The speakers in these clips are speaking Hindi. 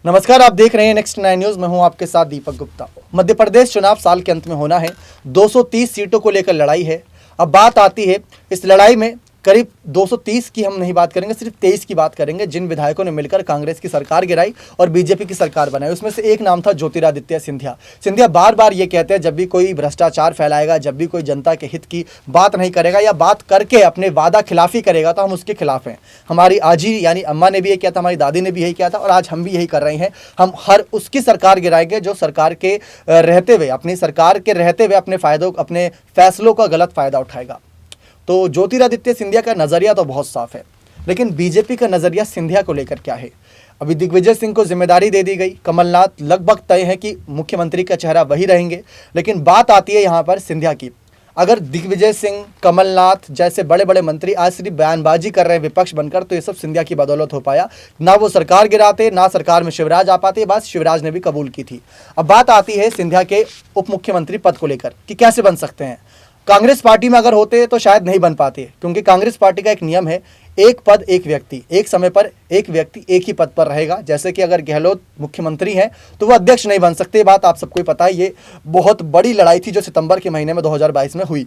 नमस्कार, आप देख रहे हैं नेक्स्ट 9 न्यूज। मैं हूं आपके साथ दीपक गुप्ता। मध्य प्रदेश चुनाव साल के अंत में होना है। 230 सीटों को लेकर लड़ाई है। अब बात आती है इस लड़ाई में करीब 230 की हम नहीं बात करेंगे, सिर्फ 23 की बात करेंगे जिन विधायकों ने मिलकर कांग्रेस की सरकार गिराई और बीजेपी की सरकार बनाई। उसमें से एक नाम था ज्योतिरादित्य सिंधिया। सिंधिया बार बार ये कहते हैं जब भी कोई भ्रष्टाचार फैलाएगा, जब भी कोई जनता के हित की बात नहीं करेगा या बात करके अपने वादा खिलाफी करेगा तो हम उसके खिलाफ हैं। हमारी आजी यानी अम्मा ने भी यही किया था, हमारी दादी ने भी यही किया था और आज हम भी यही कर रहे हैं। हम हर उसकी सरकार गिराएंगे जो सरकार के रहते हुए, अपनी सरकार के रहते हुए अपने फायदों, अपने फैसलों का गलत फायदा उठाएगा। तो ज्योतिरादित्य सिंधिया का नज़रिया तो बहुत साफ है, लेकिन बीजेपी का नज़रिया सिंधिया को लेकर क्या है? अभी दिग्विजय सिंह को जिम्मेदारी दे दी गई। कमलनाथ लगभग तय है कि मुख्यमंत्री का चेहरा वही रहेंगे, लेकिन बात आती है यहाँ पर सिंधिया की। अगर दिग्विजय सिंह, कमलनाथ जैसे बड़े बड़े मंत्री आज सिर्फ बयानबाजी कर रहे हैं विपक्ष बनकर, तो ये सब सिंधिया की बदौलत हो पाया। ना वो सरकार गिराते, ना सरकार में शिवराज आ पाते। ये बात शिवराज ने भी कबूल की थी। अब बात आती है सिंधिया के उप मुख्यमंत्री पद को लेकर कि कैसे बन सकते हैं। कांग्रेस पार्टी में अगर होते तो शायद नहीं बन पाते, क्योंकि कांग्रेस पार्टी का एक नियम है, एक पद एक व्यक्ति, एक समय पर एक व्यक्ति एक ही पद पर रहेगा। जैसे कि अगर गहलोत मुख्यमंत्री हैं तो वो अध्यक्ष नहीं बन सकते। बात आप सबको पता है। ये बहुत बड़ी लड़ाई थी जो सितंबर के महीने में 2022 में हुई।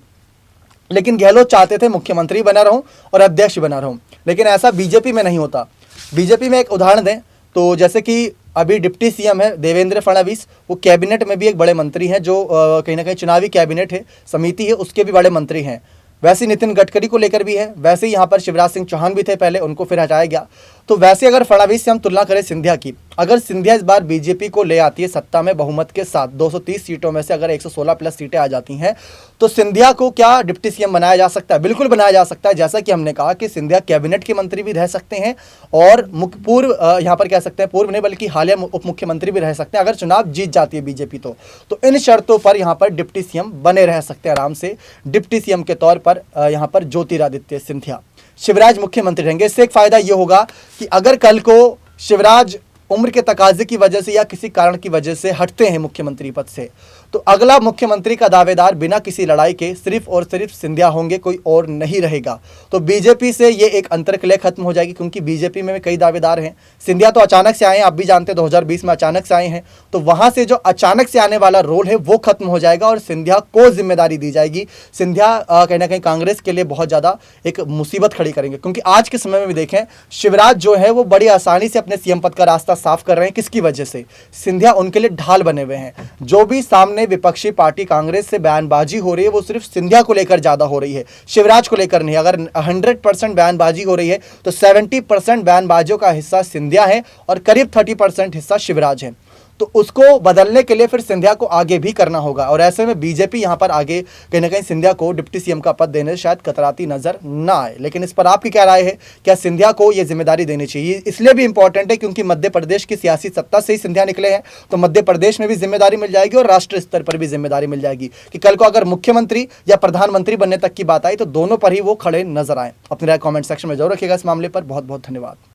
लेकिन गहलोत चाहते थे मुख्यमंत्री बना रहूं और अध्यक्ष बना रहूं, लेकिन ऐसा बीजेपी में नहीं होता। बीजेपी में एक उदाहरण दें तो जैसे कि अभी डिप्टी सीएम है देवेंद्र फडणवीस, वो कैबिनेट में भी एक बड़े मंत्री हैं, जो कहीं ना कहीं चुनावी कैबिनेट है, समिति है, उसके भी बड़े मंत्री हैं। वैसे नितिन गडकरी को लेकर भी है। वैसे ही यहाँ पर शिवराज सिंह चौहान भी थे पहले, उनको फिर हटाया गया। तो वैसे अगर फडणवीस से हम तुलना करें सिंधिया की, अगर सिंधिया इस बार बीजेपी को ले आती है सत्ता में बहुमत के साथ, 230 सीटों में से अगर 116 प्लस सीटें आ जाती हैं, तो सिंधिया को क्या डिप्टी सीएम बनाया जा सकता है? बिल्कुल बनाया जा सकता है। जैसा कि हमने कहा कि सिंधिया कैबिनेट के मंत्री भी रह सकते हैं और पूर्व यहाँ पर कह सकते हैं, पूर्व नहीं बल्कि हालिया उप मुख्यमंत्री भी रह सकते हैं अगर चुनाव जीत जाती है बीजेपी। तो इन शर्तों पर यहाँ पर डिप्टी सीएम बने रह सकते हैं आराम से। डिप्टी सीएम के तौर पर यहाँ पर ज्योतिरादित्य सिंधिया, शिवराज मुख्यमंत्री रहेंगे। इससे एक फायदा ये होगा कि अगर कल को शिवराज उम्र के तकाजे की वजह से या किसी कारण की वजह से हटते हैं मुख्यमंत्री पद से, तो अगला मुख्यमंत्री का दावेदार बिना किसी लड़ाई के सिर्फ और सिर्फ सिंधिया होंगे, कोई और नहीं रहेगा। तो बीजेपी से ये एक अंतर्कलह खत्म हो जाएगी, क्योंकि बीजेपी में कई दावेदार हैं। सिंधिया तो अचानक से आए हैं, आप भी जानते हैं 2020 में अचानक से आए हैं, तो वहां से जो अचानक से आने वाला रोल है वो खत्म हो जाएगा और सिंधिया को जिम्मेदारी दी जाएगी। सिंधिया कहीं ना कहीं कांग्रेस के लिए बहुत ज़्यादा एक मुसीबत खड़ी करेंगे, क्योंकि आज के समय में भी देखें शिवराज जो है वो बड़ी आसानी से अपने सीएम पद का रास्ता साफ कर रहे हैं। किसकी वजह से? सिंधिया उनके लिए ढाल बने हुए हैं। जो भी सामने विपक्षी पार्टी कांग्रेस से बयानबाजी हो रही है वो सिर्फ सिंधिया को लेकर ज्यादा हो रही है, शिवराज को लेकर नहीं। अगर 100% बयानबाजी हो रही है तो 70% बयानबाजियों का हिस्सा सिंधिया है और करीब 30% हिस्सा शिवराज है। तो उसको बदलने के लिए फिर सिंधिया को आगे भी करना होगा और ऐसे में बीजेपी यहां पर आगे कहीं ना कहीं सिंधिया को डिप्टी सीएम का पद देने से शायद कतराती नजर ना आए। लेकिन इस पर आपकी क्या राय है? क्या सिंधिया को यह जिम्मेदारी देनी चाहिए? इसलिए भी इंपॉर्टेंट है क्योंकि मध्य प्रदेश की सियासी सत्ता से ही सिंधिया निकले हैं, तो मध्य प्रदेश में भी जिम्मेदारी मिल जाएगी और राष्ट्रीय स्तर पर भी जिम्मेदारी मिल जाएगी कि कल को अगर मुख्यमंत्री या प्रधानमंत्री बनने तक की बात आई तो दोनों पर ही वो खड़े नजर आए। अपनी राय कॉमेंट सेक्शन में जरूर रखिएगा इस मामले पर। बहुत बहुत धन्यवाद।